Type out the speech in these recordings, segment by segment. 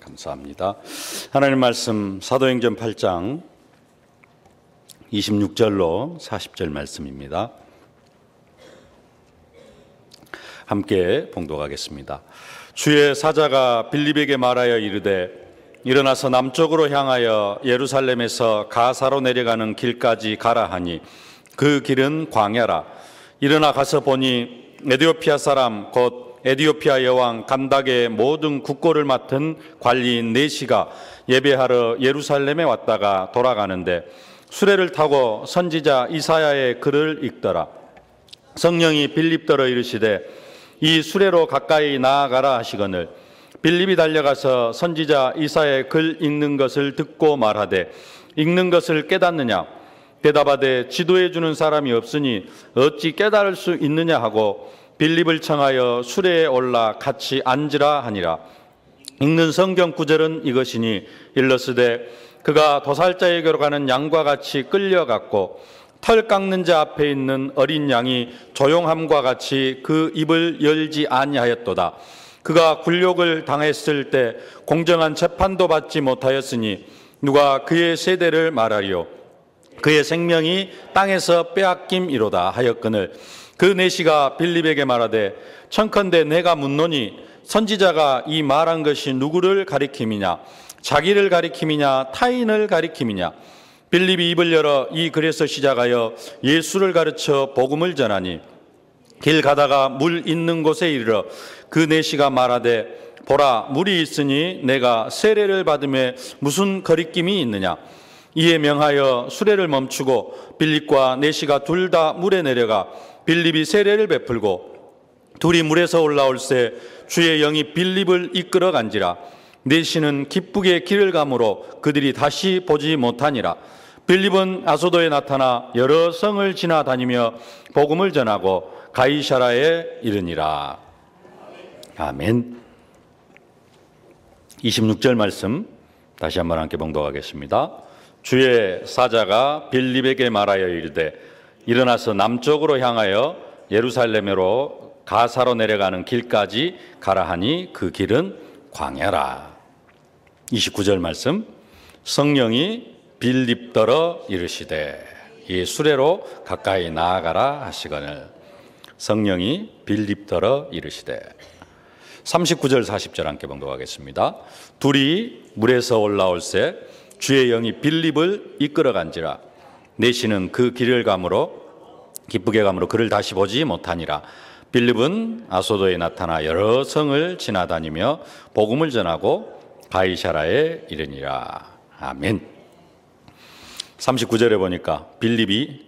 감사합니다. 하나님 말씀 사도행전 8장 26절로 40절 말씀입니다. 함께 봉독하겠습니다. 주의 사자가 빌립에게 말하여 이르되 일어나서 남쪽으로 향하여 예루살렘에서 가사로 내려가는 길까지 가라 하니 그 길은 광야라. 일어나 가서 보니 에디오피아 사람 곧 에디오피아 여왕 간닥의 모든 국고를 맡은 관리인 네시가 예배하러 예루살렘에 왔다가 돌아가는데 수레를 타고 선지자 이사야의 글을 읽더라. 성령이 빌립더러 이르시되 이 수레로 가까이 나아가라 하시거늘 빌립이 달려가서 선지자 이사야의 글 읽는 것을 듣고 말하되 읽는 것을 깨닫느냐? 대답하되 지도해 주는 사람이 없으니 어찌 깨달을 수 있느냐 하고 빌립을 청하여 수레에 올라 같이 앉으라 하니라. 읽는 성경 구절은 이것이니 일러스되 그가 도살자에게로 가는 양과 같이 끌려갔고 털 깎는 자 앞에 있는 어린 양이 조용함과 같이 그 입을 열지 아니하였도다. 그가 굴욕을 당했을 때 공정한 재판도 받지 못하였으니 누가 그의 세대를 말하리요? 그의 생명이 땅에서 빼앗김이로다 하였거늘 그 네시가 빌립에게 말하되 청컨대 내가 묻노니 선지자가 이 말한 것이 누구를 가리킴이냐? 자기를 가리킴이냐? 타인을 가리킴이냐? 빌립이 입을 열어 이 글에서 시작하여 예수를 가르쳐 복음을 전하니 길 가다가 물 있는 곳에 이르러 그 네시가 말하되 보라 물이 있으니 내가 세례를 받음에 무슨 거리낌이 있느냐? 이에 명하여 수레를 멈추고 빌립과 네시가 둘 다 물에 내려가 빌립이 세례를 베풀고 둘이 물에서 올라올새 주의 영이 빌립을 이끌어 간지라. 네시는 기쁘게 길을 가므로 그들이 다시 보지 못하니라. 빌립은 아소도에 나타나 여러 성을 지나다니며 복음을 전하고 가이사라에 이르니라. 아멘. 26절 말씀 다시 한번 함께 봉독하겠습니다. 주의 사자가 빌립에게 말하여 이르되 일어나서 남쪽으로 향하여 예루살렘으로 가사로 내려가는 길까지 가라 하니 그 길은 광야라. 29절 말씀 성령이 빌립더러 이르시되 이 수레로 가까이 나아가라 하시거늘 성령이 빌립더러 이르시되 39절 40절 함께 봉독하겠습니다. 둘이 물에서 올라올새 주의 영이 빌립을 이끌어간지라. 네시는 그 길을 가므로 기쁘게 가므로 그를 다시 보지 못하니라. 빌립은 아소도에 나타나 여러 성을 지나다니며 복음을 전하고 가이사라에 이르니라. 아멘. 39절에 보니까 빌립이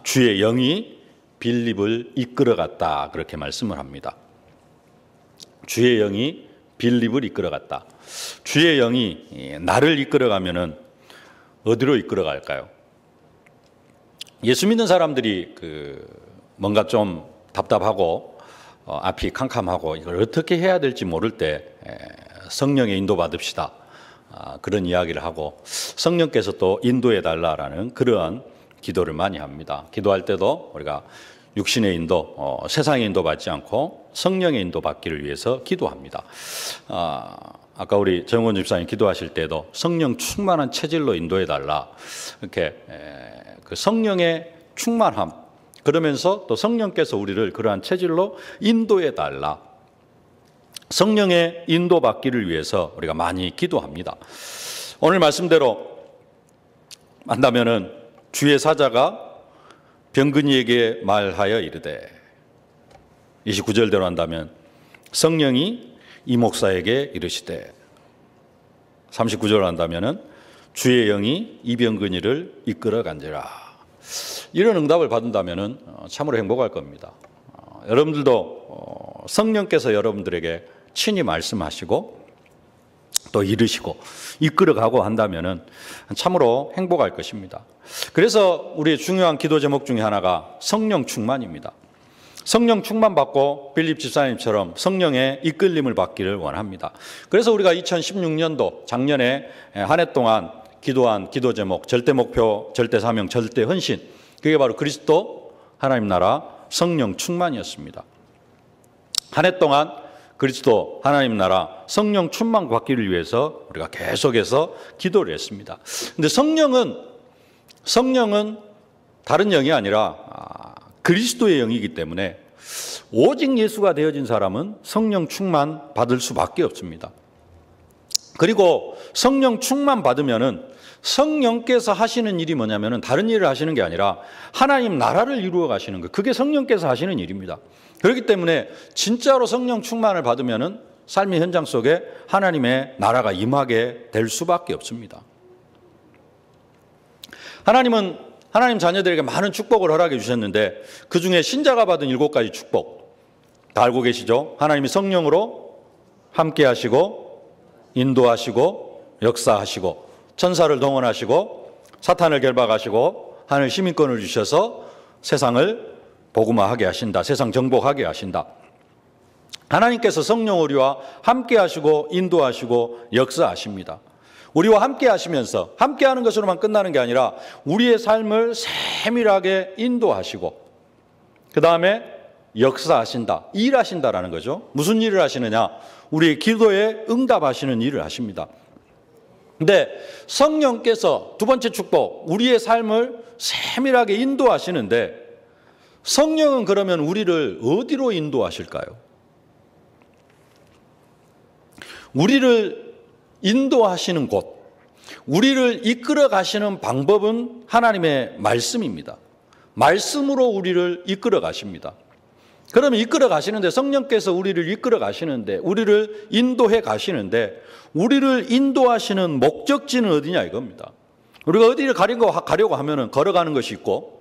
주의 영이 빌립을 이끌어갔다 그렇게 말씀을 합니다. 주의 영이 빌립을 이끌어갔다. 주의 영이 나를 이끌어가면은 어디로 이끌어갈까요? 예수 믿는 사람들이 뭔가 좀 답답하고 앞이 캄캄하고 이걸 어떻게 해야 될지 모를 때 성령의 인도 받읍시다. 그런 이야기를 하고 성령께서 또 인도해 달라라는 그러한 기도를 많이 합니다. 기도할 때도 우리가 육신의 인도, 세상의 인도 받지 않고 성령의 인도 받기를 위해서 기도합니다. 아까 우리 정원 집사님 기도하실 때도 성령 충만한 체질로 인도해 달라 이렇게 그 성령의 충만함 그러면서 또 성령께서 우리를 그러한 체질로 인도해 달라. 성령의 인도 받기를 위해서 우리가 많이 기도합니다. 오늘 말씀대로 한다면은 주의 사자가 병근이에게 말하여 이르되 29절대로 한다면 성령이 이 목사에게 이르시되 39절로 한다면은 주의 영이 이 병근이를 이끌어 간지라. 이런 응답을 받는다면은 참으로 행복할 겁니다. 여러분들도 성령께서 여러분들에게 친히 말씀하시고 또 이르시고 이끌어가고 한다면은 참으로 행복할 것입니다. 그래서 우리의 중요한 기도 제목 중에 하나가 성령 충만입니다. 성령 충만 받고 빌립 집사님처럼 성령의 이끌림을 받기를 원합니다. 그래서 우리가 2016년도 작년에 한 해 동안 기도한 기도 제목 절대 목표, 절대 사명, 절대 헌신 그게 바로 그리스도 하나님 나라 성령 충만이었습니다. 한 해 동안 그리스도 하나님 나라 성령 충만 받기를 위해서 우리가 계속해서 기도를 했습니다. 근데 성령은 다른 영이 아니라 그리스도의 영이기 때문에 오직 예수가 되어진 사람은 성령 충만 받을 수밖에 없습니다. 그리고 성령 충만 받으면은 성령께서 하시는 일이 뭐냐면은 다른 일을 하시는 게 아니라 하나님 나라를 이루어 가시는 것. 그게 성령께서 하시는 일입니다. 그렇기 때문에 진짜로 성령 충만을 받으면은 삶의 현장 속에 하나님의 나라가 임하게 될 수밖에 없습니다. 하나님은 하나님 자녀들에게 많은 축복을 허락해 주셨는데 그 중에 신자가 받은 7가지 축복 다 알고 계시죠? 하나님이 성령으로 함께 하시고 인도하시고 역사하시고 천사를 동원하시고 사탄을 결박하시고 하늘 시민권을 주셔서 세상을 복음화하게 하신다. 세상 정복하게 하신다. 하나님께서 성령 우리와 함께 하시고 인도하시고 역사하십니다. 우리와 함께 하시면서 함께 하는 것으로만 끝나는 게 아니라 우리의 삶을 세밀하게 인도하시고 그 다음에 역사하신다. 일하신다라는 거죠. 무슨 일을 하시느냐? 우리의 기도에 응답하시는 일을 하십니다. 근데 성령께서 두 번째 축복, 우리의 삶을 세밀하게 인도하시는데 성령은 그러면 우리를 어디로 인도하실까요? 우리를 인도하시는 곳, 우리를 이끌어 가시는 방법은 하나님의 말씀입니다. 말씀으로 우리를 이끌어 가십니다. 그러면 이끌어 가시는데 성령께서 우리를 이끌어 가시는데 우리를 인도해 가시는데 우리를 인도하시는 목적지는 어디냐 이겁니다. 우리가 어디를 가려고 하면은 걸어가는 것이 있고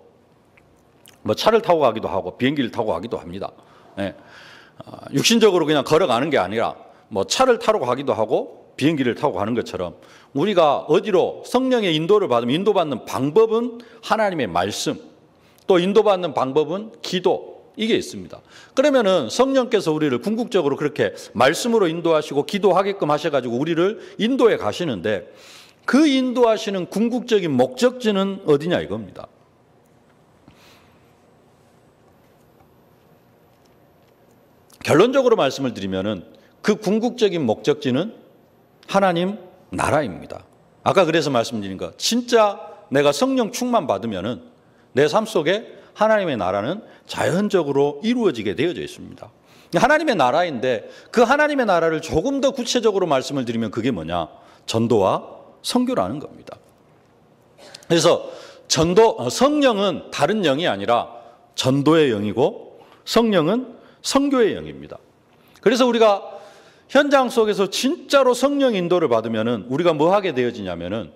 뭐 차를 타고 가기도 하고 비행기를 타고 가기도 합니다. 예. 육신적으로 그냥 걸어가는 게 아니라 뭐 차를 타고 가기도 하고 비행기를 타고 가는 것처럼 우리가 어디로 성령의 인도를 받으면 인도받는 방법은 하나님의 말씀, 또 인도받는 방법은 기도, 이게 있습니다. 그러면은 성령께서 우리를 궁극적으로 그렇게 말씀으로 인도하시고 기도하게끔 하셔가지고 우리를 인도해 가시는데 그 인도하시는 궁극적인 목적지는 어디냐 이겁니다. 결론적으로 말씀을 드리면은 그 궁극적인 목적지는 하나님 나라입니다. 아까 그래서 말씀드린 것, 진짜 내가 성령 충만 받으면은 내 삶 속에 하나님의 나라는 자연적으로 이루어지게 되어져 있습니다. 하나님의 나라인데 그 하나님의 나라를 조금 더 구체적으로 말씀을 드리면 그게 뭐냐? 전도와 선교라는 겁니다. 그래서 성령은 다른 영이 아니라 전도의 영이고 성령은 선교의 영입니다. 그래서 우리가 현장 속에서 진짜로 성령 인도를 받으면은 우리가 뭐 하게 되어지냐면은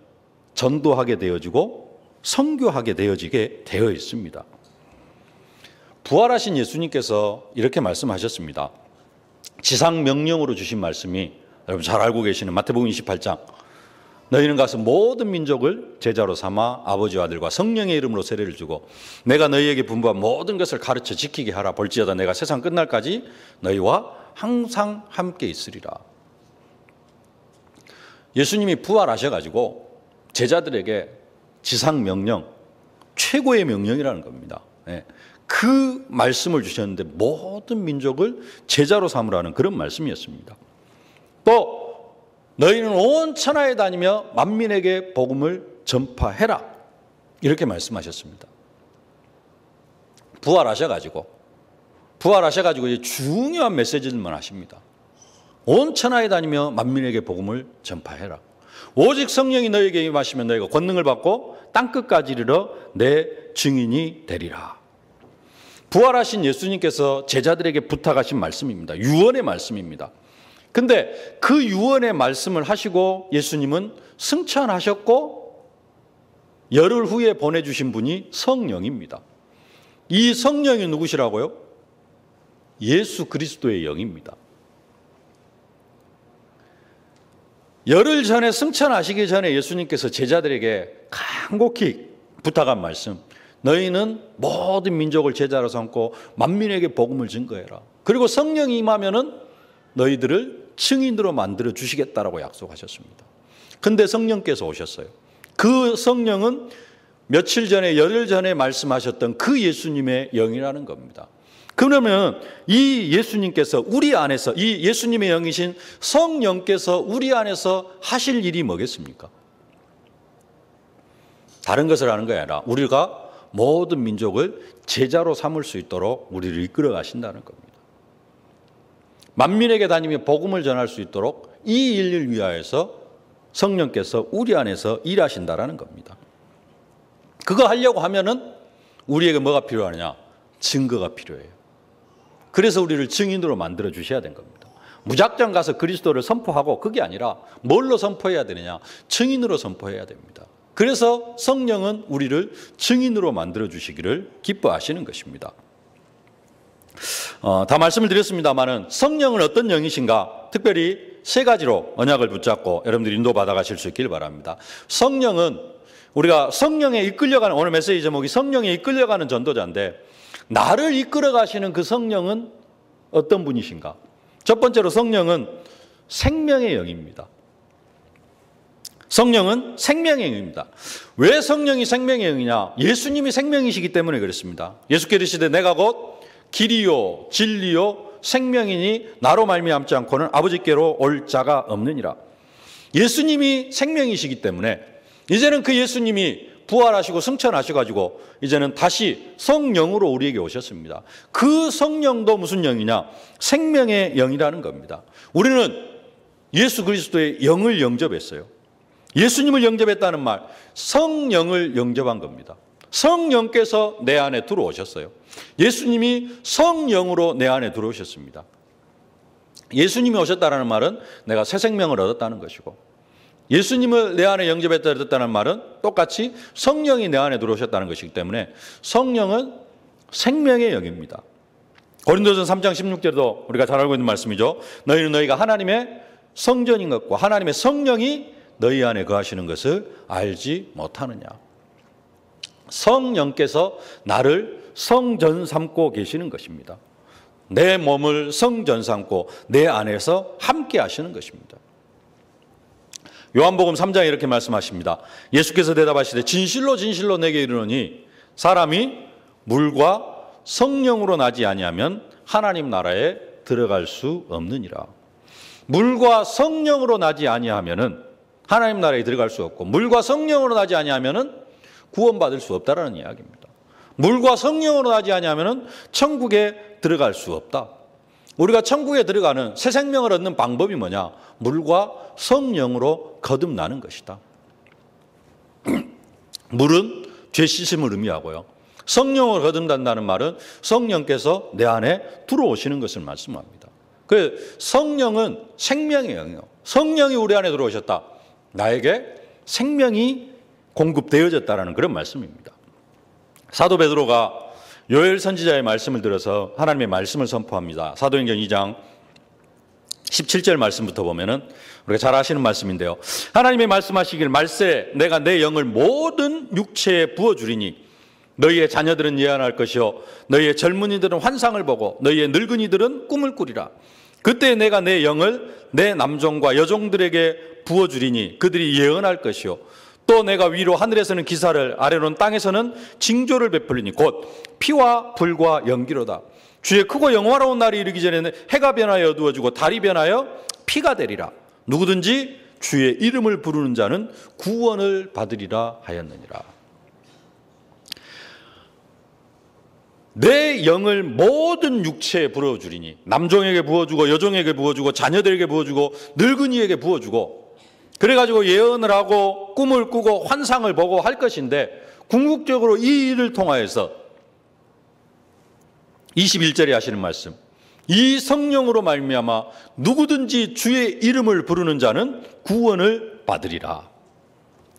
전도하게 되어지고 선교하게 되어지게 되어 있습니다. 부활하신 예수님께서 이렇게 말씀하셨습니다. 지상 명령으로 주신 말씀이 여러분 잘 알고 계시는 마태복음 28장 너희는 가서 모든 민족을 제자로 삼아 아버지와 아들과 성령의 이름으로 세례를 주고 내가 너희에게 분부한 모든 것을 가르쳐 지키게 하라. 볼지어다 내가 세상 끝날까지 너희와 항상 함께 있으리라. 예수님이 부활하셔가지고 제자들에게 지상 명령, 최고의 명령이라는 겁니다. 그 말씀을 주셨는데 모든 민족을 제자로 삼으라는 그런 말씀이었습니다. 또 너희는 온 천하에 다니며 만민에게 복음을 전파해라. 이렇게 말씀하셨습니다. 부활하셔가지고 이제 중요한 메시지들만 하십니다. 온 천하에 다니며 만민에게 복음을 전파해라. 오직 성령이 너희에게 임하시면 너희가 권능을 받고 땅끝까지 이르러 내 증인이 되리라. 부활하신 예수님께서 제자들에게 부탁하신 말씀입니다. 유언의 말씀입니다. 근데 그 유언의 말씀을 하시고 예수님은 승천하셨고 열흘 후에 보내주신 분이 성령입니다. 이 성령이 누구시라고요? 예수 그리스도의 영입니다. 열흘 전에 승천하시기 전에 예수님께서 제자들에게 간곡히 부탁한 말씀, 너희는 모든 민족을 제자로 삼고 만민에게 복음을 증거해라. 그리고 성령이 임하면은 너희들을 증인으로 만들어 주시겠다라고 약속하셨습니다. 근데 성령께서 오셨어요. 그 성령은 며칠 전에 열흘 전에 말씀하셨던 그 예수님의 영이라는 겁니다. 그러면 이 예수님께서 우리 안에서, 이 예수님의 영이신 성령께서 우리 안에서 하실 일이 뭐겠습니까? 다른 것을 하는 게 아니라 우리가 모든 민족을 제자로 삼을 수 있도록 우리를 이끌어 가신다는 겁니다. 만민에게 다니며 복음을 전할 수 있도록 이 일을 위하여서 성령께서 우리 안에서 일하신다라는 겁니다. 그거 하려고 하면은 우리에게 뭐가 필요하느냐? 증거가 필요해요. 그래서 우리를 증인으로 만들어 주셔야 된 겁니다. 무작정 가서 그리스도를 선포하고 그게 아니라 뭘로 선포해야 되느냐? 증인으로 선포해야 됩니다. 그래서 성령은 우리를 증인으로 만들어 주시기를 기뻐하시는 것입니다. 다 말씀을 드렸습니다만은 성령은 어떤 영이신가? 특별히 세 가지로 언약을 붙잡고 여러분들이 인도받아 가실 수 있길 바랍니다. 성령은 우리가 성령에 이끌려가는, 오늘 메시지 제목이 성령에 이끌려가는 전도자인데, 나를 이끌어 가시는 그 성령은 어떤 분이신가? 첫 번째로 성령은 생명의 영입니다. 성령은 생명의 영입니다. 왜 성령이 생명의 영이냐? 예수님이 생명이시기 때문에 그렇습니다. 예수께서 이르시되 내가 곧 길이요 진리요 생명이니 나로 말미암지 않고는 아버지께로 올 자가 없느니라. 예수님이 생명이시기 때문에 이제는 그 예수님이 부활하시고 승천하셔가지고 이제는 다시 성령으로 우리에게 오셨습니다. 그 성령도 무슨 영이냐? 생명의 영이라는 겁니다. 우리는 예수 그리스도의 영을 영접했어요. 예수님을 영접했다는 말, 성령을 영접한 겁니다. 성령께서 내 안에 들어오셨어요. 예수님이 성령으로 내 안에 들어오셨습니다. 예수님이 오셨다는 말은 내가 새 생명을 얻었다는 것이고, 예수님을 내 안에 영접했다는 말은 똑같이 성령이 내 안에 들어오셨다는 것이기 때문에 성령은 생명의 영입니다. 고린도전 3장 16절도 우리가 잘 알고 있는 말씀이죠. 너희는 너희가 하나님의 성전인 것과 하나님의 성령이 너희 안에 거하시는 것을 알지 못하느냐. 성령께서 나를 성전 삼고 계시는 것입니다. 내 몸을 성전 삼고 내 안에서 함께 하시는 것입니다. 요한복음 3장에 이렇게 말씀하십니다. 예수께서 대답하시되 진실로 진실로 내게 이르노니 사람이 물과 성령으로 나지 아니하면 하나님 나라에 들어갈 수 없느니라. 물과 성령으로 나지 아니하면은 하나님 나라에 들어갈 수 없고, 물과 성령으로 나지 아니하면은 구원받을 수 없다라는 이야기입니다. 물과 성령으로 나지 아니하면은 천국에 들어갈 수 없다. 우리가 천국에 들어가는 새 생명을 얻는 방법이 뭐냐? 물과 성령으로 거듭나는 것이다. 물은 죄 씻음을 의미하고요. 성령으로 거듭난다는 말은 성령께서 내 안에 들어오시는 것을 말씀합니다. 그 성령은 생명의 영이에요. 성령이 우리 안에 들어오셨다. 나에게 생명이 공급되어졌다라는 그런 말씀입니다. 사도 베드로가 요엘 선지자의 말씀을 들어서 하나님의 말씀을 선포합니다. 사도행전 2장 17절 말씀부터 보면은 우리가 잘 아시는 말씀인데요. 하나님의 말씀하시길 말세 내가 내 영을 모든 육체에 부어주리니 너희의 자녀들은 예언할 것이요 너희의 젊은이들은 환상을 보고 너희의 늙은이들은 꿈을 꾸리라. 그때 내가 내 영을 내 남종과 여종들에게 부어주리니 그들이 예언할 것이요 또 내가 위로 하늘에서는 기사를 아래로는 땅에서는 징조를 베풀리니 곧 피와 불과 연기로다. 주의 크고 영화로운 날이 이르기 전에는 해가 변하여 어두워지고 달이 변하여 피가 되리라. 누구든지 주의 이름을 부르는 자는 구원을 받으리라 하였느니라. 내 영을 모든 육체에 부어주리니 남종에게 부어주고 여종에게 부어주고 자녀들에게 부어주고 늙은이에게 부어주고 그래가지고 예언을 하고 꿈을 꾸고 환상을 보고 할 것인데 궁극적으로 이 일을 통하여서 21절에 하시는 말씀 이 성령으로 말미암아 누구든지 주의 이름을 부르는 자는 구원을 받으리라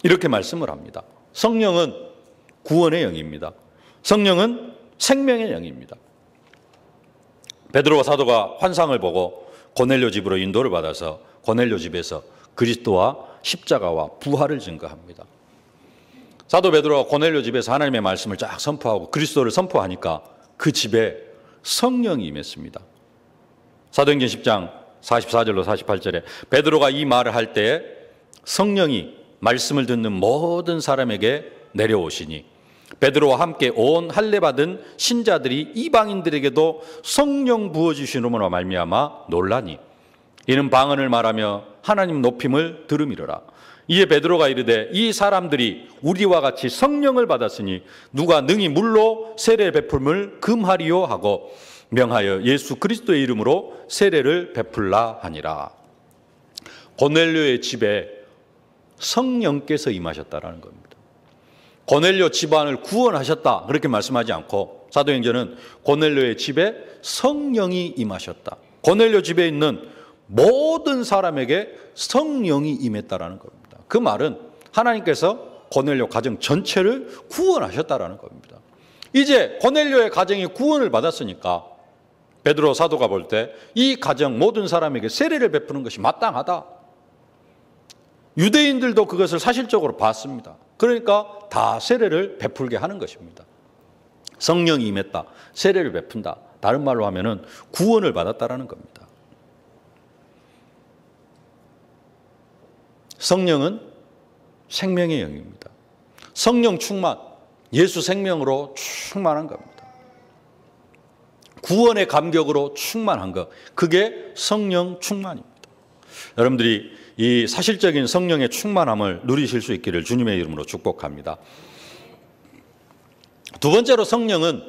이렇게 말씀을 합니다. 성령은 구원의 영입니다. 성령은 생명의 영입니다. 베드로와 사도가 환상을 보고 고넬료 집으로 인도를 받아서 고넬료 집에서 그리스도와 십자가와 부활을 증거합니다. 사도 베드로가 고넬료 집에서 하나님의 말씀을 쫙 선포하고 그리스도를 선포하니까 그 집에 성령이 임했습니다. 사도행전 10장 44절로 48절에 베드로가 이 말을 할 때에 성령이 말씀을 듣는 모든 사람에게 내려오시니 베드로와 함께 온 할례 받은 신자들이 이방인들에게도 성령 부어주시므로 말미암아 놀라니 이는 방언을 말하며 하나님 높임을 들음이로라. 이에 베드로가 이르되 이 사람들이 우리와 같이 성령을 받았으니 누가 능히 물로 세례 베풀음을 금하리요 하고 명하여 예수 그리스도의 이름으로 세례를 베풀라 하니라. 고넬료의 집에 성령께서 임하셨다라는 겁니다. 고넬료 집안을 구원하셨다 그렇게 말씀하지 않고 사도행전은 고넬료의 집에 성령이 임하셨다. 고넬료 집에 있는 모든 사람에게 성령이 임했다라는 겁니다. 그 말은 하나님께서 고넬료 가정 전체를 구원하셨다라는 겁니다. 이제 고넬료의 가정이 구원을 받았으니까 베드로 사도가 볼 때 이 가정 모든 사람에게 세례를 베푸는 것이 마땅하다. 유대인들도 그것을 사실적으로 봤습니다. 그러니까 다 세례를 베풀게 하는 것입니다. 성령이 임했다, 세례를 베푼다. 다른 말로 하면은 구원을 받았다라는 겁니다. 성령은 생명의 영입니다. 성령 충만, 예수 생명으로 충만한 겁니다. 구원의 감격으로 충만한 것, 그게 성령 충만입니다. 여러분들이 이 사실적인 성령의 충만함을 누리실 수 있기를 주님의 이름으로 축복합니다. 두 번째로 성령은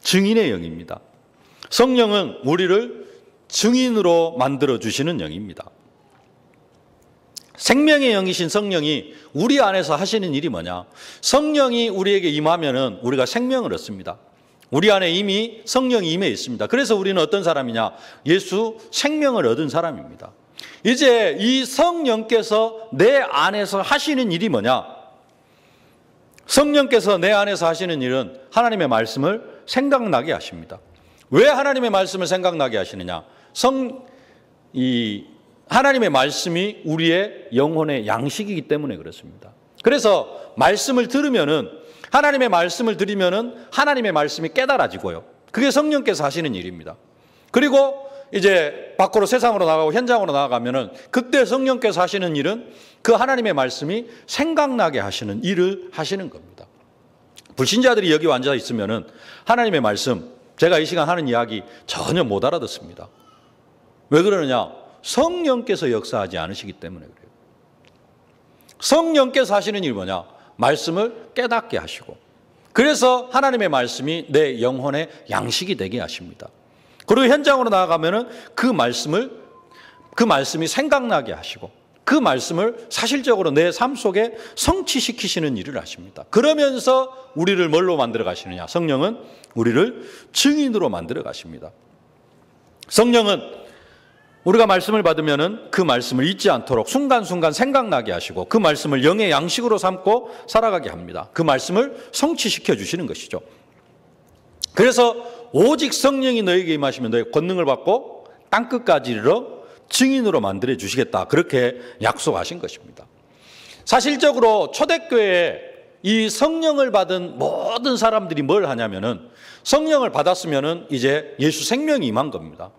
증인의 영입니다. 성령은 우리를 증인으로 만들어주시는 영입니다. 생명의 영이신 성령이 우리 안에서 하시는 일이 뭐냐? 성령이 우리에게 임하면은 우리가 생명을 얻습니다. 우리 안에 이미 성령이 임해 있습니다. 그래서 우리는 어떤 사람이냐? 예수 생명을 얻은 사람입니다. 이제 이 성령께서 내 안에서 하시는 일이 뭐냐? 성령께서 내 안에서 하시는 일은 하나님의 말씀을 생각나게 하십니다. 왜 하나님의 말씀을 생각나게 하시느냐? 하나님의 말씀이 우리의 영혼의 양식이기 때문에 그렇습니다. 그래서 말씀을 들으면은, 하나님의 말씀을 들으면은 하나님의 말씀이 깨달아지고요. 그게 성령께서 하시는 일입니다. 그리고 이제 밖으로 세상으로 나가고 현장으로 나아가면은 그때 성령께서 하시는 일은 그 하나님의 말씀이 생각나게 하시는 일을 하시는 겁니다. 불신자들이 여기 앉아 있으면은 하나님의 말씀, 제가 이 시간 하는 이야기 전혀 못 알아듣습니다. 왜 그러느냐? 성령께서 역사하지 않으시기 때문에 그래요. 성령께서 하시는 일이 뭐냐? 말씀을 깨닫게 하시고, 그래서 하나님의 말씀이 내 영혼의 양식이 되게 하십니다. 그리고 현장으로 나아가면은 그 말씀이 생각나게 하시고, 그 말씀을 사실적으로 내 삶 속에 성취시키시는 일을 하십니다. 그러면서 우리를 뭘로 만들어 가시느냐? 성령은 우리를 증인으로 만들어 가십니다. 성령은 우리가 말씀을 받으면은 그 말씀을 잊지 않도록 순간순간 생각나게 하시고 그 말씀을 영의 양식으로 삼고 살아가게 합니다. 그 말씀을 성취시켜 주시는 것이죠. 그래서 오직 성령이 너에게 임하시면 너의 권능을 받고 땅끝까지 이르러 증인으로 만들어 주시겠다. 그렇게 약속하신 것입니다. 사실적으로 초대교회에 이 성령을 받은 모든 사람들이 뭘 하냐면은 성령을 받았으면은 이제 예수 생명이 임한 겁니다.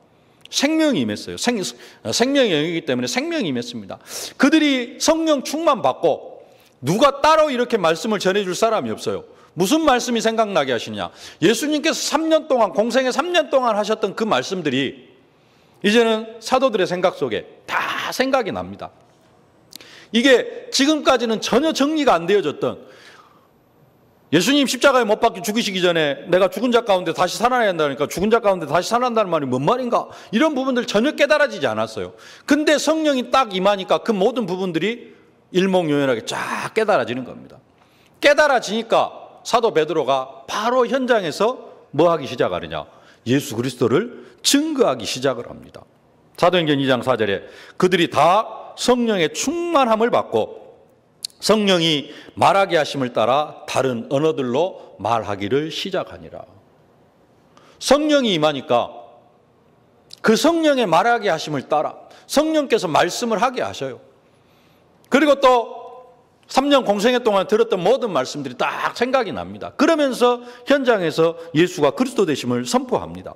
생명이 임했어요. 생명의 영이기 때문에 생명이 임했습니다. 그들이 성령 충만 받고 누가 따로 이렇게 말씀을 전해줄 사람이 없어요. 무슨 말씀이 생각나게 하시냐? 예수님께서 3년 동안, 공생애 3년 동안 하셨던 그 말씀들이 이제는 사도들의 생각 속에 다 생각이 납니다. 이게 지금까지는 전혀 정리가 안 되어졌던, 예수님 십자가에 못 박혀 죽으시기 전에 내가 죽은 자 가운데 다시 살아나야 한다니까 죽은 자 가운데 다시 살아난다는 말이 뭔 말인가? 이런 부분들 전혀 깨달아지지 않았어요. 근데 성령이 딱 임하니까 그 모든 부분들이 일목요연하게 쫙 깨달아지는 겁니다. 깨달아지니까 사도 베드로가 바로 현장에서 뭐 하기 시작하느냐? 예수 그리스도를 증거하기 시작을 합니다. 사도행전 2장 4절에 그들이 다 성령의 충만함을 받고 성령이 말하게 하심을 따라 다른 언어들로 말하기를 시작하니라. 성령이 임하니까 그 성령의 말하게 하심을 따라 성령께서 말씀을 하게 하셔요. 그리고 또 3년 공생애 동안 들었던 모든 말씀들이 딱 생각이 납니다. 그러면서 현장에서 예수가 그리스도 되심을 선포합니다.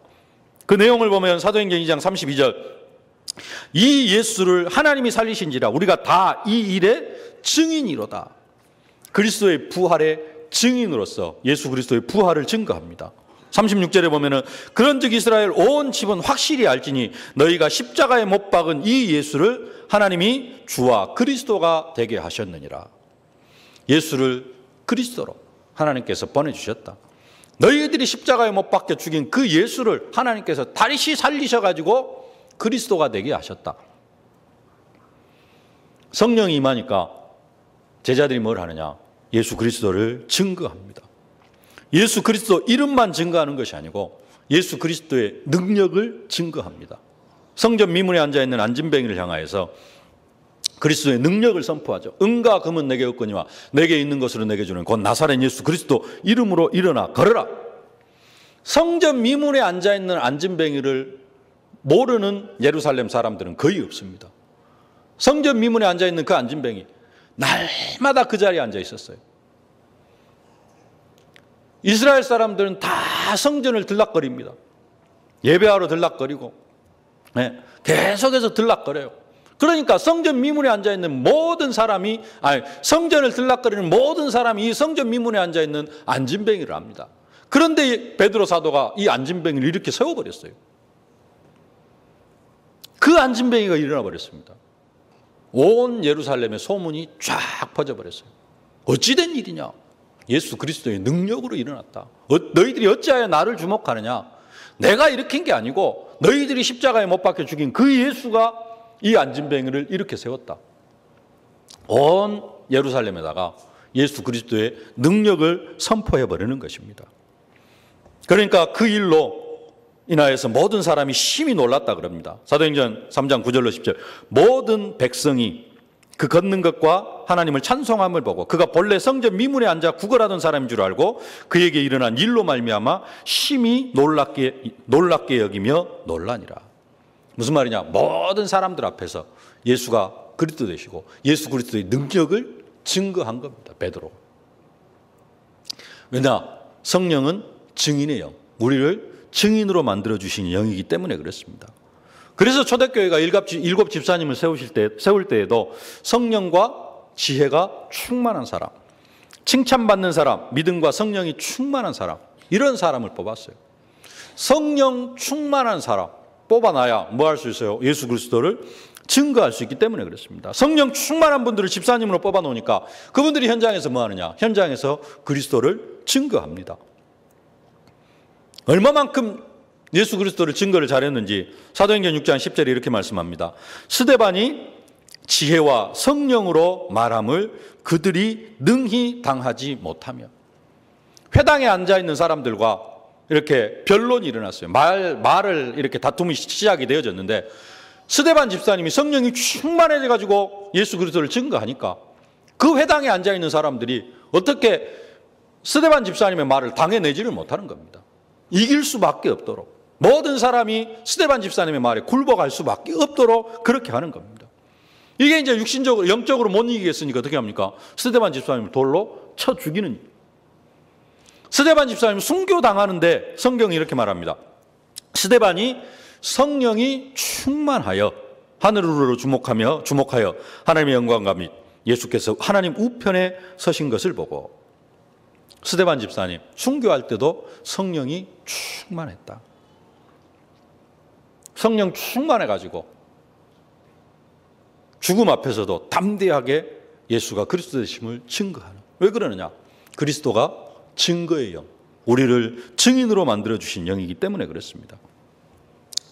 그 내용을 보면 사도행전 2장 32절, 이 예수를 하나님이 살리신지라 우리가 다 이 일의 증인이로다. 그리스도의 부활의 증인으로서 예수 그리스도의 부활을 증거합니다. 36절에 보면은 그런즉 이스라엘 온 집은 확실히 알지니 너희가 십자가에 못 박은 이 예수를 하나님이 주와 그리스도가 되게 하셨느니라. 예수를 그리스도로 하나님께서 보내주셨다. 너희들이 십자가에 못 박혀 죽인 그 예수를 하나님께서 다시 살리셔가지고 그리스도가 되게 하셨다. 성령이 임하니까 제자들이 뭘 하느냐? 예수 그리스도를 증거합니다. 예수 그리스도 이름만 증거하는 것이 아니고 예수 그리스도의 능력을 증거합니다. 성전 미문에 앉아있는 안진뱅이를 향하여서 그리스도의 능력을 선포하죠. 은과 금은 내게 없거니와 내게 있는 것으로 내게 주는 곧 나사렛 예수 그리스도 이름으로 일어나 걸어라. 성전 미문에 앉아있는 안진뱅이를 모르는 예루살렘 사람들은 거의 없습니다. 성전 미문에 앉아있는 그 안진뱅이 날마다 그 자리에 앉아 있었어요. 이스라엘 사람들은 다 성전을 들락거립니다. 예배하러 들락거리고 계속해서 들락거려요. 그러니까 성전 미문에 앉아있는 모든 사람이 성전을 들락거리는 모든 사람이 이 성전 미문에 앉아있는 안진뱅이를 압니다. 그런데 베드로 사도가 이 안진뱅이를 이렇게 세워버렸어요. 그 안진뱅이가 일어나 버렸습니다. 온 예루살렘의 소문이 쫙 퍼져버렸어요. 어찌된 일이냐? 예수 그리스도의 능력으로 일어났다. 너희들이 어찌하여 나를 주목하느냐? 내가 일으킨 게 아니고 너희들이 십자가에 못 박혀 죽인 그 예수가 이 안진뱅이를 이렇게 세웠다. 온 예루살렘에다가 예수 그리스도의 능력을 선포해버리는 것입니다. 그러니까 그 일로 인하여서 모든 사람이 심히 놀랐다 그럽니다. 사도행전 3장 9절로 10절 모든 백성이 그 걷는 것과 하나님을 찬송함을 보고 그가 본래 성전 미문에 앉아 구걸하던 사람인 줄 알고 그에게 일어난 일로 말미암아 심히 놀랍게 여기며 놀라니라. 무슨 말이냐? 모든 사람들 앞에서 예수가 그리스도 되시고 예수 그리스도의 능력을 증거한 겁니다. 베드로. 왜냐? 성령은 증인의 영, 우리를 증인으로 만들어주신 영이기 때문에 그렇습니다. 그래서 초대교회가 일곱 집사님을 세울 때에도 성령과 지혜가 충만한 사람, 칭찬받는 사람, 믿음과 성령이 충만한 사람, 이런 사람을 뽑았어요. 성령 충만한 사람 뽑아놔야 뭐 할 수 있어요? 예수 그리스도를 증거할 수 있기 때문에 그렇습니다. 성령 충만한 분들을 집사님으로 뽑아놓으니까 그분들이 현장에서 뭐 하느냐? 현장에서 그리스도를 증거합니다. 얼마만큼 예수 그리스도를 증거를 잘했는지 사도행전 6장 10절에 이렇게 말씀합니다. 스데반이 지혜와 성령으로 말함을 그들이 능히 당하지 못하며. 회당에 앉아있는 사람들과 이렇게 변론이 일어났어요. 말을 이렇게 다툼이 시작이 되어졌는데 스데반 집사님이 성령이 충만해져가지고 예수 그리스도를 증거하니까 그 회당에 앉아있는 사람들이 어떻게 스데반 집사님의 말을 당해내지를 못하는 겁니다. 이길 수밖에 없도록 모든 사람이 스데반 집사님의 말에 굴복할 수밖에 없도록 그렇게 하는 겁니다. 이게 이제 육신적으로 영적으로 못 이기겠으니까 어떻게 합니까? 스데반 집사님을 돌로 쳐 죽이는 일. 스데반 집사님 순교당하는데 성경이 이렇게 말합니다. 스데반이 성령이 충만하여 하늘으로 주목하여 하나님의 영광과 및 예수께서 하나님 우편에 서신 것을 보고. 스데반 집사님 순교할 때도 성령이 충만했다. 성령 충만해가지고 죽음 앞에서도 담대하게 예수가 그리스도 되심을 증거하는. 왜 그러느냐? 그리스도가 증거의 영, 우리를 증인으로 만들어주신 영이기 때문에 그렇습니다.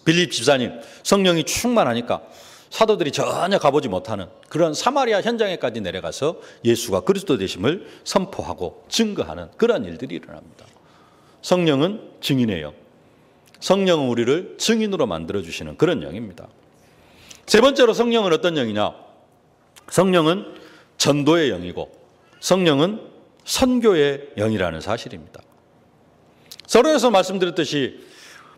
빌립 집사님 성령이 충만하니까 사도들이 전혀 가보지 못하는 그런 사마리아 현장에까지 내려가서 예수가 그리스도 되심을 선포하고 증거하는 그런 일들이 일어납니다. 성령은 증인의 영, 성령은 우리를 증인으로 만들어주시는 그런 영입니다. 세 번째로 성령은 어떤 영이냐? 성령은 전도의 영이고 성령은 선교의 영이라는 사실입니다. 서론에서 말씀드렸듯이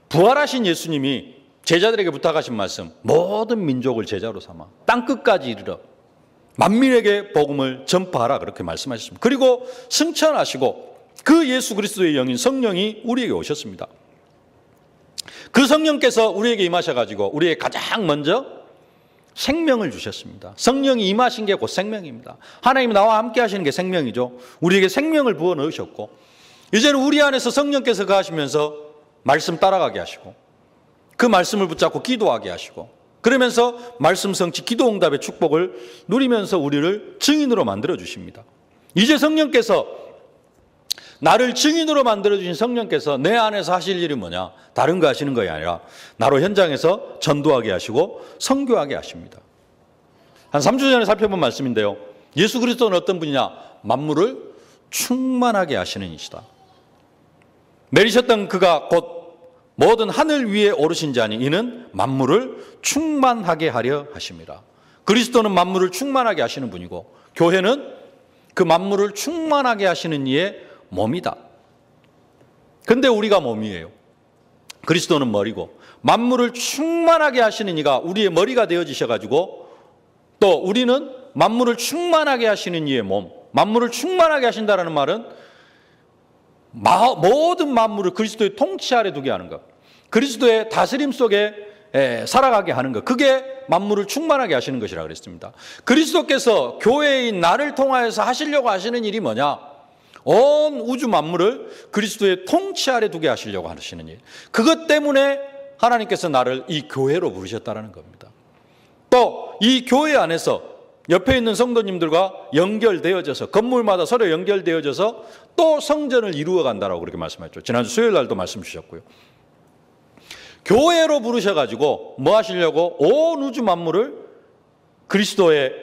부활하신 예수님이 제자들에게 부탁하신 말씀, 모든 민족을 제자로 삼아 땅끝까지 이르러 만민에게 복음을 전파하라 그렇게 말씀하셨습니다. 그리고 승천하시고 그 예수 그리스도의 영인 성령이 우리에게 오셨습니다. 그 성령께서 우리에게 임하셔가지고 우리에게 가장 먼저 생명을 주셨습니다. 성령이 임하신 게 곧 생명입니다. 하나님이 나와 함께 하시는 게 생명이죠. 우리에게 생명을 부어 넣으셨고, 이제는 우리 안에서 성령께서 거하시면서 말씀 따라가게 하시고, 그 말씀을 붙잡고 기도하게 하시고, 그러면서 말씀 성취 기도 응답의 축복을 누리면서 우리를 증인으로 만들어 주십니다. 이제 성령께서, 나를 증인으로 만들어 주신 성령께서 내 안에서 하실 일이 뭐냐? 다른 거 하시는 것이 아니라 나로 현장에서 전도하게 하시고 선교하게 하십니다. 한 3주 전에 살펴본 말씀인데요, 예수 그리스도는 어떤 분이냐? 만물을 충만하게 하시는 이시다. 내리셨던 그가 곧 모든 하늘 위에 오르신 자니 이는 만물을 충만하게 하려 하심이라. 그리스도는 만물을 충만하게 하시는 분이고, 교회는 그 만물을 충만하게 하시는 이의 몸이다. 근데 우리가 몸이에요. 그리스도는 머리고, 만물을 충만하게 하시는 이가 우리의 머리가 되어지셔가지고, 또 우리는 만물을 충만하게 하시는 이의 몸, 만물을 충만하게 하신다는 말은 모든 만물을 그리스도의 통치 아래 두게 하는 것, 그리스도의 다스림 속에 살아가게 하는 것, 그게 만물을 충만하게 하시는 것이라 그랬습니다. 그리스도께서 교회인 나를 통하여서 하시려고 하시는 일이 뭐냐? 온 우주 만물을 그리스도의 통치 아래 두게 하시려고 하시는 일, 그것 때문에 하나님께서 나를 이 교회로 부르셨다는 겁니다. 또 이 교회 안에서 옆에 있는 성도님들과 연결되어져서, 건물마다 서로 연결되어져서 또 성전을 이루어 간다라고 그렇게 말씀하셨죠. 지난주 수요일 날도 말씀 주셨고요. 교회로 부르셔가지고 뭐 하시려고? 온 우주 만물을 그리스도의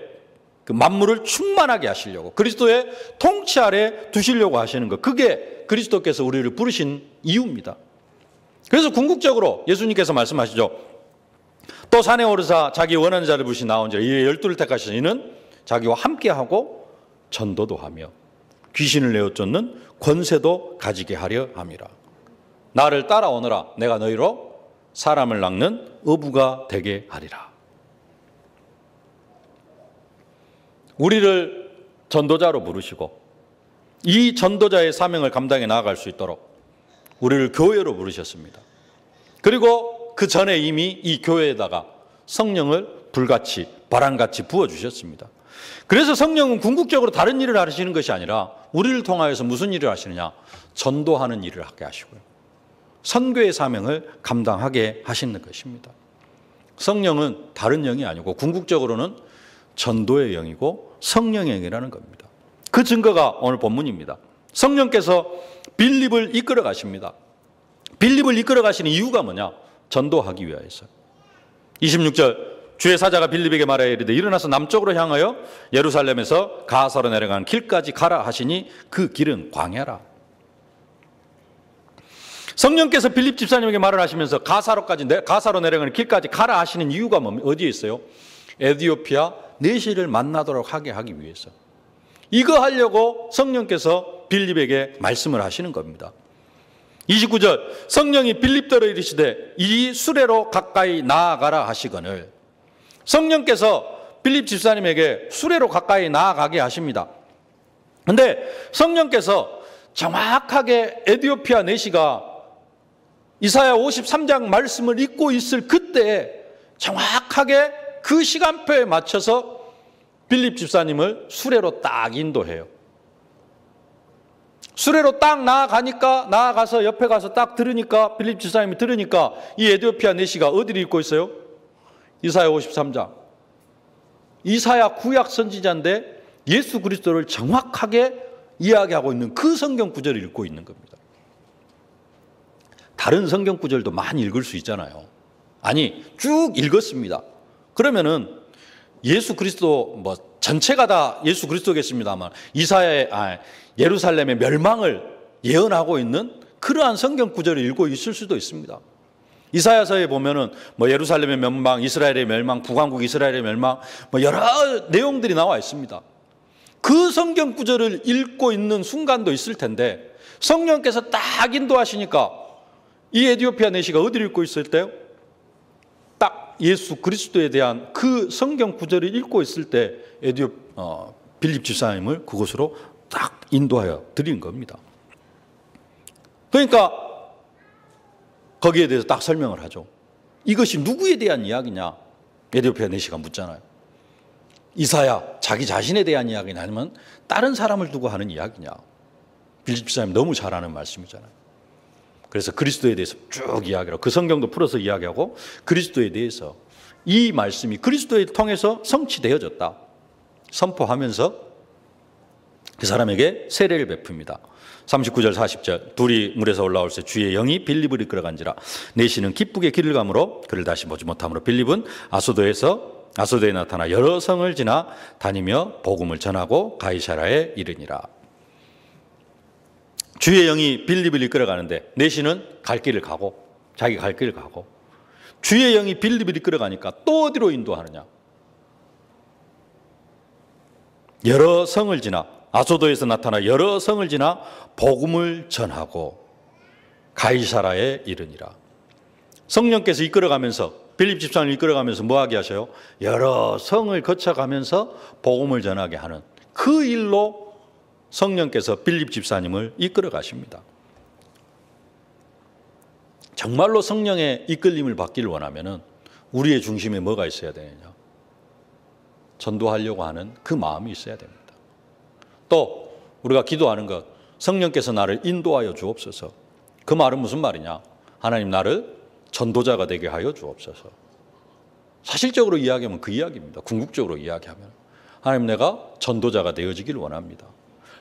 그 만물을 충만하게 하시려고, 그리스도의 통치 아래 두시려고 하시는 것, 그게 그리스도께서 우리를 부르신 이유입니다. 그래서 궁극적으로 예수님께서 말씀하시죠. 또 산에 오르사 자기 원하는 자를 부르시 나온지라. 이에 12를 택하시니 이는 자기와 함께하고 전도도 하며 귀신을 내어 쫓는 권세도 가지게 하려 함이라. 나를 따라오너라. 내가 너희로 사람을 낚는 어부가 되게 하리라. 우리를 전도자로 부르시고, 이 전도자의 사명을 감당해 나아갈 수 있도록 우리를 교회로 부르셨습니다. 그리고 그 전에 이미 이 교회에다가 성령을 불같이 바람같이 부어주셨습니다. 그래서 성령은 궁극적으로 다른 일을 하시는 것이 아니라 우리를 통하여서 무슨 일을 하시느냐? 전도하는 일을 하게 하시고요, 선교의 사명을 감당하게 하시는 것입니다. 성령은 다른 영이 아니고 궁극적으로는 전도의 영이고 성령의 영이라는 겁니다. 그 증거가 오늘 본문입니다. 성령께서 빌립을 이끌어 가십니다. 빌립을 이끌어 가시는 이유가 뭐냐? 전도하기 위하여서. 26절, 주의 사자가 빌립에게 말하여 이르되 일어나서 남쪽으로 향하여 예루살렘에서 가사로 내려가는 길까지 가라 하시니 그 길은 광야라. 성령께서 빌립 집사님에게 말을 하시면서 가사로 내려가는 길까지 가라 하시는 이유가 어디에 있어요? 에티오피아 내시를 만나도록 하게 하기 위해서. 이거 하려고 성령께서 빌립에게 말씀을 하시는 겁니다. 29절, 성령이 빌립더러 이르시되 이 수레로 가까이 나아가라 하시거늘. 성령께서 빌립 집사님에게 수레로 가까이 나아가게 하십니다. 그런데 성령께서 정확하게 에티오피아 내시가 이사야 53장 말씀을 읽고 있을 그때에 정확하게 그 시간표에 맞춰서 빌립 집사님을 수레로 딱 인도해요. 수레로 딱 나아가서 옆에 가서 딱 들으니까, 빌립 집사님이 들으니까 이 에티오피아 내시가 어디를 읽고 있어요? 이사야 53장. 이사야 구약 선지자인데 예수 그리스도를 정확하게 이야기하고 있는 그 성경 구절을 읽고 있는 겁니다. 다른 성경 구절도 많이 읽을 수 있잖아요. 아니, 쭉 읽었습니다. 그러면은 예수 그리스도 전체가 다 예수 그리스도겠습니다만 예루살렘의 멸망을 예언하고 있는 그러한 성경 구절을 읽고 있을 수도 있습니다. 이사야서에 보면은 예루살렘의 멸망, 이스라엘의 멸망, 북왕국 이스라엘의 멸망, 여러 내용들이 나와 있습니다. 그 성경 구절을 읽고 있는 순간도 있을 텐데 성령께서 딱 인도하시니까 이 에티오피아 내시가 어디를 읽고 있을 때요? 딱 예수 그리스도에 대한 그 성경 구절을 읽고 있을 때 빌립 집사님을 그곳으로 딱 인도하여 드린 겁니다. 그러니까 거기에 대해서 딱 설명을 하죠. 이것이 누구에 대한 이야기냐? 에디오피아 내시가 묻잖아요. 이사야, 자기 자신에 대한 이야기냐 아니면 다른 사람을 두고 하는 이야기냐. 빌립 집사님 너무 잘 아는 말씀이잖아요. 그래서 그리스도에 대해서 쭉 이야기하고 그 성경도 풀어서 이야기하고 그리스도에 대해서 이 말씀이 그리스도를 통해서 성취되어졌다 선포하면서 그 사람에게 세례를 베풉니다. 39절 40절 둘이 물에서 올라올 때 주의 영이 빌립을 이끌어간지라 내시는 기쁘게 길을 가므로 그를 다시 보지 못하므로 빌립은 아소도에 나타나 여러 성을 지나 다니며 복음을 전하고 가이사라에 이르니라. 주의 영이 빌립을 이끌어가는데 내시는 갈 길을 가고 자기 갈 길을 가고 주의 영이 빌립을 이끌어가니까 또 어디로 인도하느냐. 여러 성을 지나 아소도에서 나타나 여러 성을 지나 복음을 전하고 가이사라에 이르니라. 성령께서 이끌어가면서 빌립 집사를 이끌어가면서 뭐하게 하셔요? 여러 성을 거쳐가면서 복음을 전하게 하는 그 일로 성령께서 빌립 집사님을 이끌어 가십니다. 정말로 성령의 이끌림을 받기를 원하면 우리의 중심에 뭐가 있어야 되느냐? 전도하려고 하는 그 마음이 있어야 됩니다. 또 우리가 기도하는 것, 성령께서 나를 인도하여 주옵소서. 그 말은 무슨 말이냐? 하나님 나를 전도자가 되게 하여 주옵소서. 사실적으로 이야기하면 그 이야기입니다. 궁극적으로 이야기하면 하나님 내가 전도자가 되어지길 원합니다.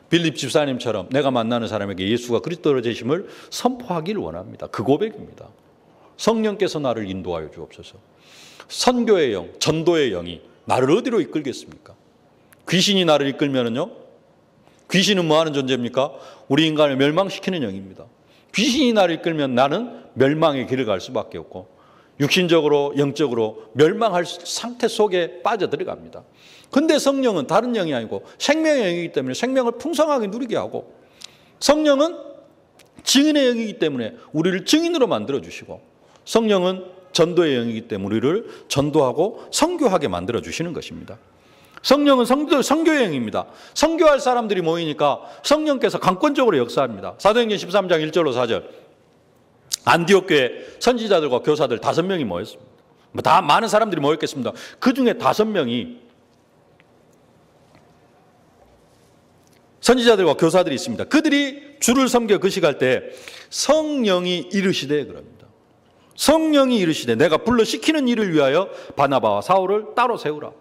빌립 집사님처럼 내가 만나는 사람에게 예수가 그리스도로 되심을 선포하기를 원합니다. 그 고백입니다. 성령께서 나를 인도하여 주옵소서. 선교의 영, 전도의 영이 나를 어디로 이끌겠습니까? 귀신이 나를 이끌면은요, 귀신은 뭐 하는 존재입니까? 우리 인간을 멸망시키는 영입니다. 귀신이 나를 이끌면 나는 멸망의 길을 갈 수밖에 없고 육신적으로 영적으로 멸망할 상태 속에 빠져들어갑니다. 근데 성령은 다른 영이 아니고 생명의 영이기 때문에 생명을 풍성하게 누리게 하고 성령은 증인의 영이기 때문에 우리를 증인으로 만들어주시고 성령은 전도의 영이기 때문에 우리를 전도하고 선교하게 만들어주시는 것입니다. 성령은 선교의 영입니다. 선교할 사람들이 모이니까 성령께서 강권적으로 역사합니다. 사도행전 13장 1절로 4절 안디옥 교회 선지자들과 교사들 5명이 모였습니다. 다 많은 사람들이 모였겠습니다. 그 중에 5명이 선지자들과 교사들이 있습니다. 그들이 주를 섬겨 거식할 때 성령이 이르시되 그럽니다. 성령이 이르시되 내가 불러 시키는 일을 위하여 바나바와 사울을 따로 세우라.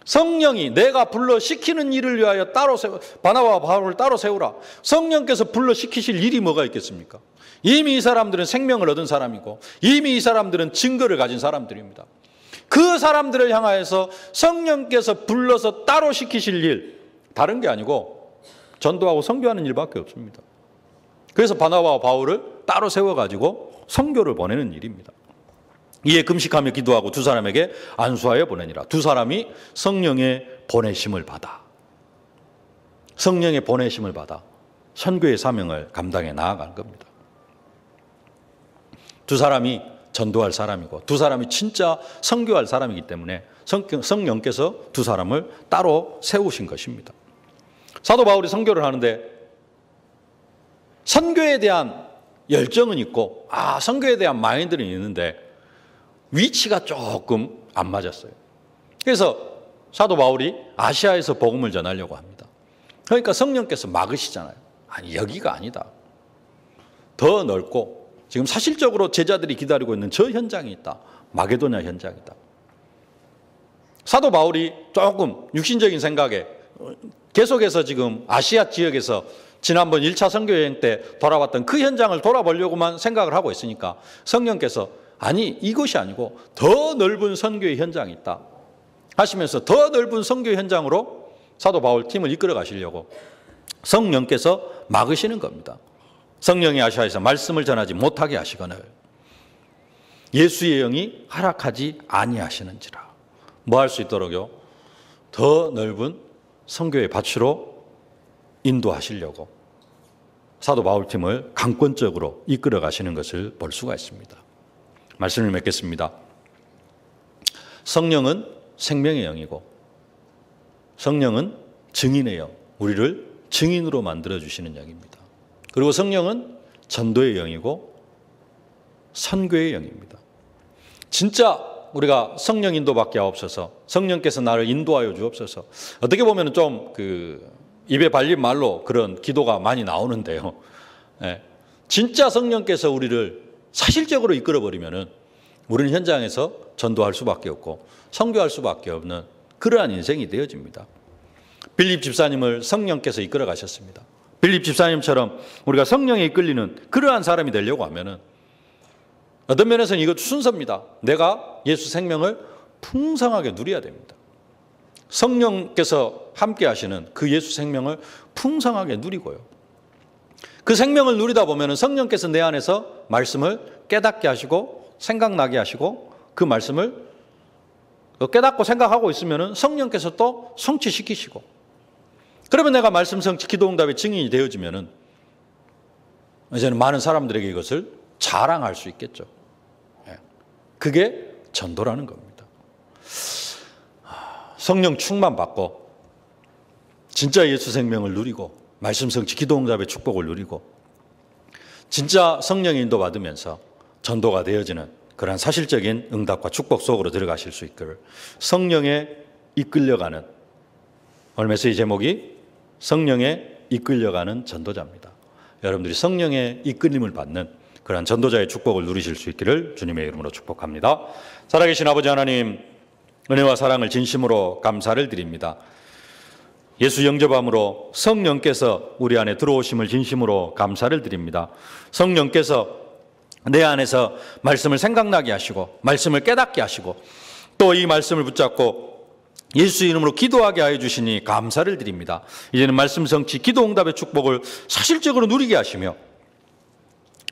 성령이 내가 불러 시키는 일을 위하여 바나바와 바울을 따로 세우라. 성령께서 불러 시키실 일이 뭐가 있겠습니까? 이미 이 사람들은 생명을 얻은 사람이고 이미 이 사람들은 증거를 가진 사람들입니다. 그 사람들을 향하여서 성령께서 불러서 따로 시키실 일, 다른 게 아니고 전도하고 선교하는 일밖에 없습니다. 그래서 바나바와 바울을 따로 세워가지고 선교를 보내는 일입니다. 이에 금식하며 기도하고 2사람에게 안수하여 보내니라. 2사람이 성령의 보내심을 받아 선교의 사명을 감당해 나아간 겁니다. 2사람이 전도할 사람이고 2사람이 진짜 선교할 사람이기 때문에 성령께서 2사람을 따로 세우신 것입니다. 사도 바울이 선교를 하는데 선교에 대한 열정은 있고 선교에 대한 마인드는 있는데 위치가 조금 안 맞았어요. 그래서 사도 바울이 아시아에서 복음을 전하려고 합니다. 그러니까 성령께서 막으시잖아요. 아니 여기가 아니다. 더 넓고 지금 사실적으로 제자들이 기다리고 있는 저 현장이 있다. 마게도냐 현장이다. 사도 바울이 조금 육신적인 생각에 계속해서 지금 아시아 지역에서 지난번 1차 선교여행 때 돌아왔던 그 현장을 돌아보려고만 생각을 하고 있으니까 성령께서 아니 이것이 아니고 더 넓은 선교의 현장이 있다 하시면서 더 넓은 선교 현장으로 사도 바울 팀을 이끌어 가시려고 성령께서 막으시는 겁니다. 성령이 아시아에서 말씀을 전하지 못하게 하시거늘 예수의 영이 허락하지 아니하시는지라. 뭐 할 수 있도록요? 더 넓은 선교의 밭으로 인도하시려고 사도 바울 팀을 강권적으로 이끌어 가시는 것을 볼 수가 있습니다. 말씀을 맺겠습니다. 성령은 생명의 영이고 성령은 증인의 영, 우리를 증인으로 만들어주시는 영입니다. 그리고 성령은 전도의 영이고 선교의 영입니다. 진짜 우리가 성령 인도밖에 없어서 성령께서 나를 인도하여 주옵소서. 어떻게 보면 좀 입에 발린 말로 그런 기도가 많이 나오는데요. 예. 진짜 성령께서 우리를 사실적으로 이끌어 버리면은 우리는 현장에서 전도할 수밖에 없고 선교할 수밖에 없는 그러한 인생이 되어집니다. 빌립 집사님을 성령께서 이끌어 가셨습니다. 빌립 집사님처럼 우리가 성령에 이끌리는 그러한 사람이 되려고 하면은 어떤 면에서는 이것 순서입니다. 내가 예수 생명을 풍성하게 누려야 됩니다. 성령께서 함께 하시는 그 예수 생명을 풍성하게 누리고요. 그 생명을 누리다 보면 성령께서 내 안에서 말씀을 깨닫게 하시고 생각나게 하시고 그 말씀을 깨닫고 생각하고 있으면 성령께서 또 성취시키시고 그러면 내가 말씀 성취 기도응답의 증인이 되어지면 이제는 많은 사람들에게 이것을 자랑할 수 있겠죠. 그게 전도라는 겁니다. 성령 충만 받고 진짜 예수 생명을 누리고 말씀 성취 기도응답의 축복을 누리고 진짜 성령의 인도 받으면서 전도가 되어지는 그런 사실적인 응답과 축복 속으로 들어가실 수 있기를 성령에 이끌려가는 얼마에서의 제목이 성령에 이끌려가는 전도자입니다. 여러분들이 성령의 이끌림을 받는 그런 전도자의 축복을 누리실 수 있기를 주님의 이름으로 축복합니다. 살아계신 아버지 하나님, 은혜와 사랑을 진심으로 감사를 드립니다. 예수 영접함으로 성령께서 우리 안에 들어오심을 진심으로 감사를 드립니다. 성령께서 내 안에서 말씀을 생각나게 하시고 말씀을 깨닫게 하시고 또 이 말씀을 붙잡고 예수 이름으로 기도하게 하여 주시니 감사를 드립니다. 이제는 말씀 성취 기도 응답의 축복을 사실적으로 누리게 하시며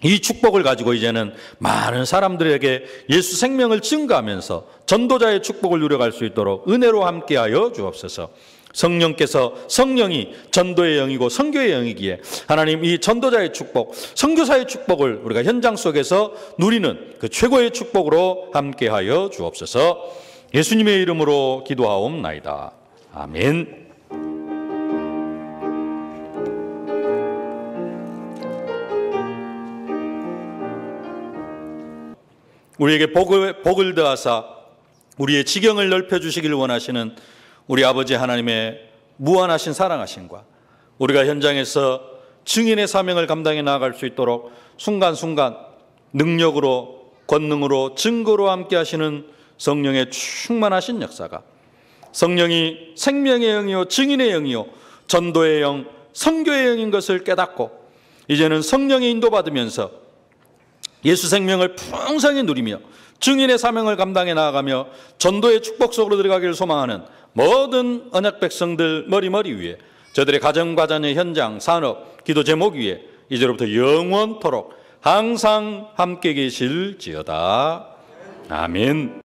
이 축복을 가지고 이제는 많은 사람들에게 예수 생명을 증거하면서 전도자의 축복을 누려갈 수 있도록 은혜로 함께하여 주옵소서. 성령이 전도의 영이고 선교의 영이기에 하나님 이 전도자의 축복, 선교사의 축복을 우리가 현장 속에서 누리는 그 최고의 축복으로 함께하여 주옵소서. 예수님의 이름으로 기도하옵나이다. 아멘. 우리에게 복을 더하사 우리의 지경을 넓혀주시기를 원하시는 우리 아버지 하나님의 무한하신 사랑하심과 우리가 현장에서 증인의 사명을 감당해 나아갈 수 있도록 순간순간 능력으로 권능으로 증거로 함께 하시는 성령의 충만하신 역사가 성령이 생명의 영이요 증인의 영이요 전도의 영 선교의 영인 것을 깨닫고 이제는 성령의 인도받으면서 예수 생명을 풍성히 누리며 증인의 사명을 감당해 나아가며 전도의 축복 속으로 들어가기를 소망하는 모든 언약 백성들 머리머리 위에 저들의 가정과 자녀 현장 산업 기도 제목 위에 이제로부터 영원토록 항상 함께 계실지어다. 아멘.